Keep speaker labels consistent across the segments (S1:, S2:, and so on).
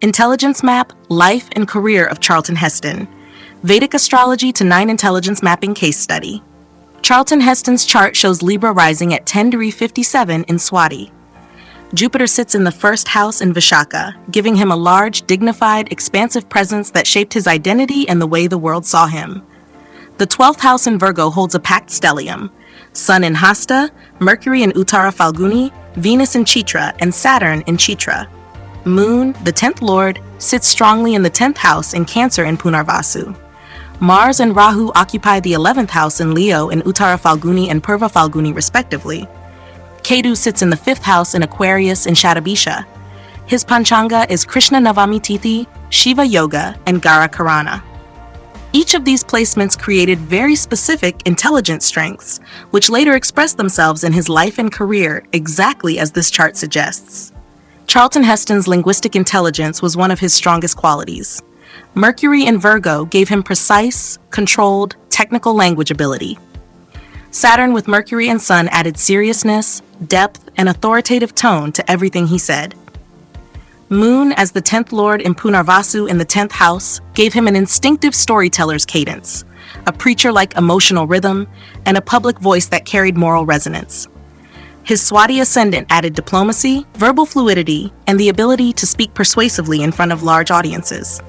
S1: Intelligence Map, Life and Career of Charlton Heston. Vedic Astrology to 9 Intelligence Mapping Case Study. Charlton Heston's chart shows Libra rising at 10°57 in Swati. Jupiter sits in the first house in Vishakha, giving him a large, dignified, expansive presence that shaped his identity and the way the world saw him. The 12th house in Virgo holds a packed stellium. Sun in Hasta, Mercury in Uttara Phalguni, Venus in Chitra, and Saturn in Chitra. Moon, the 10th lord, sits strongly in the 10th house in Cancer in Punarvasu. Mars and Rahu occupy the 11th house in Leo in Uttara Phalguni and Purva Phalguni respectively. Ketu sits in the 5th house in Aquarius in Shatabisha. His Panchanga is Krishna Navami Tithi, Shiva Yoga, and Gara Karana. Each of these placements created very specific intelligence strengths, which later expressed themselves in his life and career exactly as this chart suggests. Charlton Heston's linguistic intelligence was one of his strongest qualities. Mercury in Virgo gave him precise, controlled, technical language ability. Saturn with Mercury and Sun added seriousness, depth, and authoritative tone to everything he said. Moon, as the 10th lord in Punarvasu in the 10th house, gave him an instinctive storyteller's cadence, a preacher-like emotional rhythm, and a public voice that carried moral resonance. His Swati Ascendant added diplomacy, verbal fluidity, and the ability to speak persuasively in front of large audiences.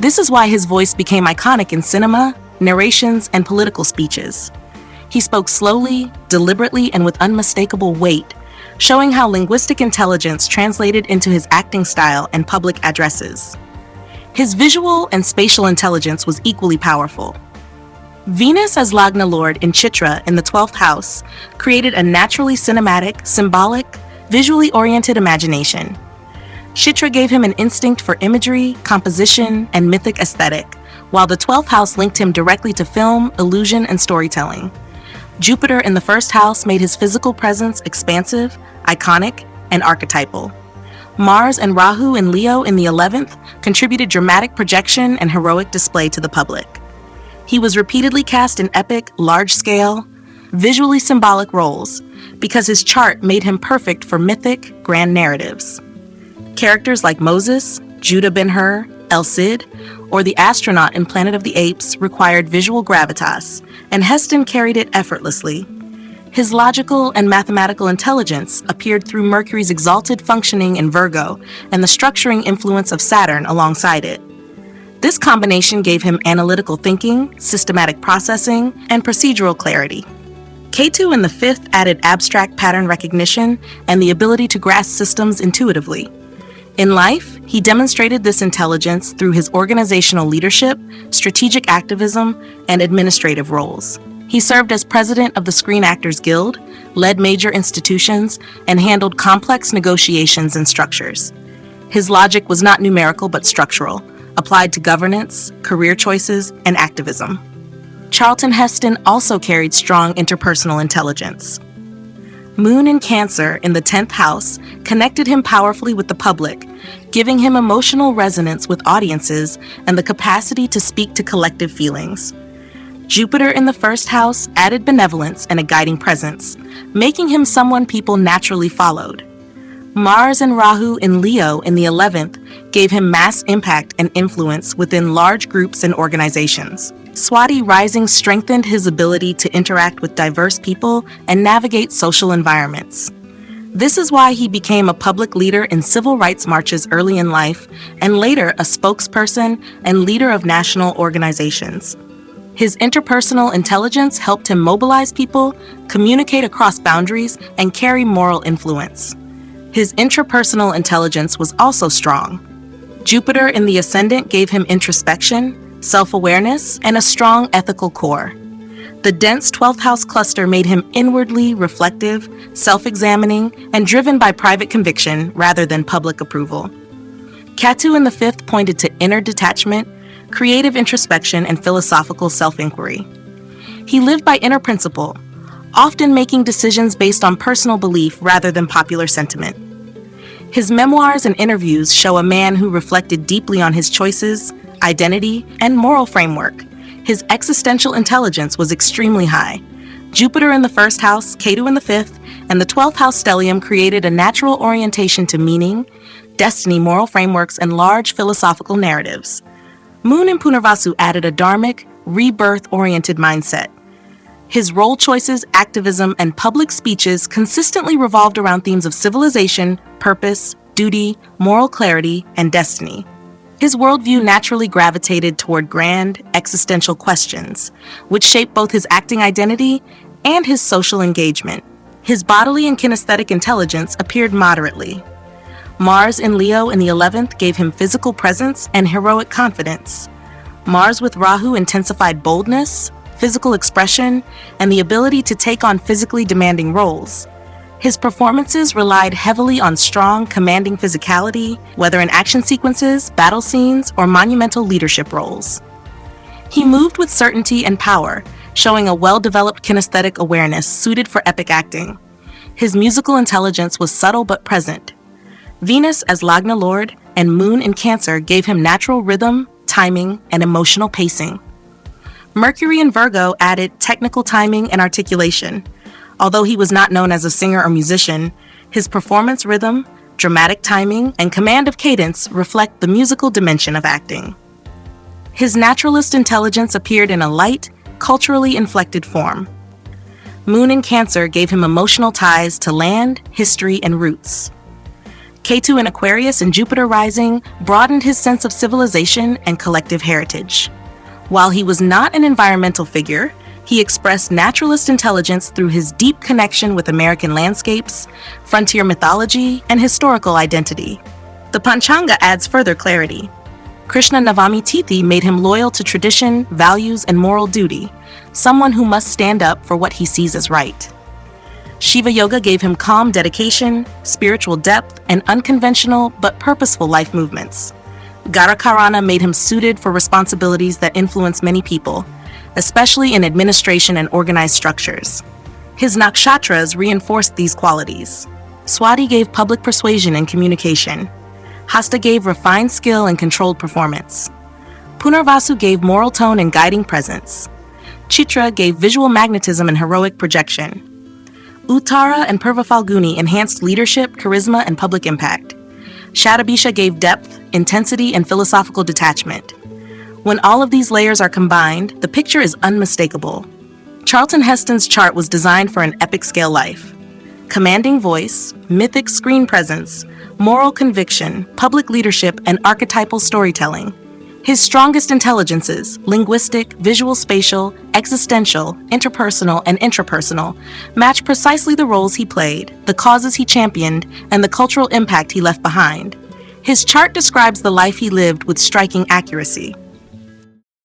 S1: This is why his voice became iconic in cinema, narrations, and political speeches. He spoke slowly, deliberately, and with unmistakable weight, showing how linguistic intelligence translated into his acting style and public addresses. His visual and spatial intelligence was equally powerful. Venus as Lagna Lord in Chitra in the 12th house created a naturally cinematic, symbolic, visually oriented imagination. Chitra gave him an instinct for imagery, composition, and mythic aesthetic, while the 12th house linked him directly to film, illusion, and storytelling. Jupiter in the first house made his physical presence expansive, iconic, and archetypal. Mars and Rahu in Leo in the 11th contributed dramatic projection and heroic display to the public. He was repeatedly cast in epic, large-scale, visually symbolic roles because his chart made him perfect for mythic, grand narratives. Characters like Moses, Judah Ben-Hur, El Cid, or the astronaut in Planet of the Apes required visual gravitas, and Heston carried it effortlessly. His logical and mathematical intelligence appeared through Mercury's exalted functioning in Virgo and the structuring influence of Saturn alongside it. This combination gave him analytical thinking, systematic processing, and procedural clarity. Ketu in the 5th added abstract pattern recognition and the ability to grasp systems intuitively. In life, he demonstrated this intelligence through his organizational leadership, strategic activism, and administrative roles. He served as president of the Screen Actors Guild, led major institutions, and handled complex negotiations and structures. His logic was not numerical but structural, applied to governance, career choices, and activism. Charlton Heston also carried strong interpersonal intelligence. Moon in Cancer in the 10th house connected him powerfully with the public, giving him emotional resonance with audiences and the capacity to speak to collective feelings. Jupiter in the 1st house added benevolence and a guiding presence, making him someone people naturally followed. Mars and Rahu in Leo in the 11th gave him mass impact and influence within large groups and organizations. Swati rising strengthened his ability to interact with diverse people and navigate social environments. This is why he became a public leader in civil rights marches early in life and later a spokesperson and leader of national organizations. His interpersonal intelligence helped him mobilize people, communicate across boundaries, and carry moral influence. His intrapersonal intelligence was also strong. Jupiter in the Ascendant gave him introspection, self-awareness, and a strong ethical core. The dense 12th house cluster made him inwardly reflective, self-examining, and driven by private conviction rather than public approval. Ketu in the 5th pointed to inner detachment, creative introspection, and philosophical self-inquiry. He lived by inner principle, often making decisions based on personal belief rather than popular sentiment. His memoirs and interviews show a man who reflected deeply on his choices, identity, and moral framework. His existential intelligence was extremely high. Jupiter in the 1st house, Ketu in the 5th, and the 12th house stellium created a natural orientation to meaning, destiny, moral frameworks, and large philosophical narratives. Moon in Punarvasu added a dharmic, rebirth-oriented mindset. His role choices, activism, and public speeches consistently revolved around themes of civilization, purpose, duty, moral clarity, and destiny. His worldview naturally gravitated toward grand, existential questions, which shaped both his acting identity and his social engagement. His bodily and kinesthetic intelligence appeared moderately. Mars in Leo in the 11th gave him physical presence and heroic confidence. Mars with Rahu intensified boldness, physical expression, and the ability to take on physically demanding roles. His performances relied heavily on strong, commanding physicality, whether in action sequences, battle scenes, or monumental leadership roles. He moved with certainty and power, showing a well-developed kinesthetic awareness suited for epic acting. His musical intelligence was subtle but present. Venus as Lagna Lord and Moon in Cancer gave him natural rhythm, timing, and emotional pacing. Mercury in Virgo added technical timing and articulation. Although he was not known as a singer or musician, his performance rhythm, dramatic timing, and command of cadence reflect the musical dimension of acting. His naturalist intelligence appeared in a light, culturally inflected form. Moon in Cancer gave him emotional ties to land, history, and roots. Ketu in Aquarius and Jupiter rising broadened his sense of civilization and collective heritage. While he was not an environmental figure, he expressed naturalist intelligence through his deep connection with American landscapes, frontier mythology, and historical identity. The Panchanga adds further clarity. Krishna Navami Tithi made him loyal to tradition, values, and moral duty, someone who must stand up for what he sees as right. Shiva Yoga gave him calm dedication, spiritual depth, and unconventional but purposeful life movements. Garakarana made him suited for responsibilities that influence many people, especially in administration and organized structures. His nakshatras reinforced these qualities. Swati gave public persuasion and communication. Hasta gave refined skill and controlled performance. Punarvasu gave moral tone and guiding presence. Chitra gave visual magnetism and heroic projection. Uttara and Phalguni enhanced leadership, charisma, and public impact. Shatabisha gave depth, intensity, and philosophical detachment. When all of these layers are combined, the picture is unmistakable. Charlton Heston's chart was designed for an epic-scale life. Commanding voice, mythic screen presence, moral conviction, public leadership, and archetypal storytelling. His strongest intelligences, linguistic, visual spatial, existential, interpersonal, and intrapersonal, match precisely the roles he played, the causes he championed, and the cultural impact he left behind. His chart describes the life he lived with striking accuracy.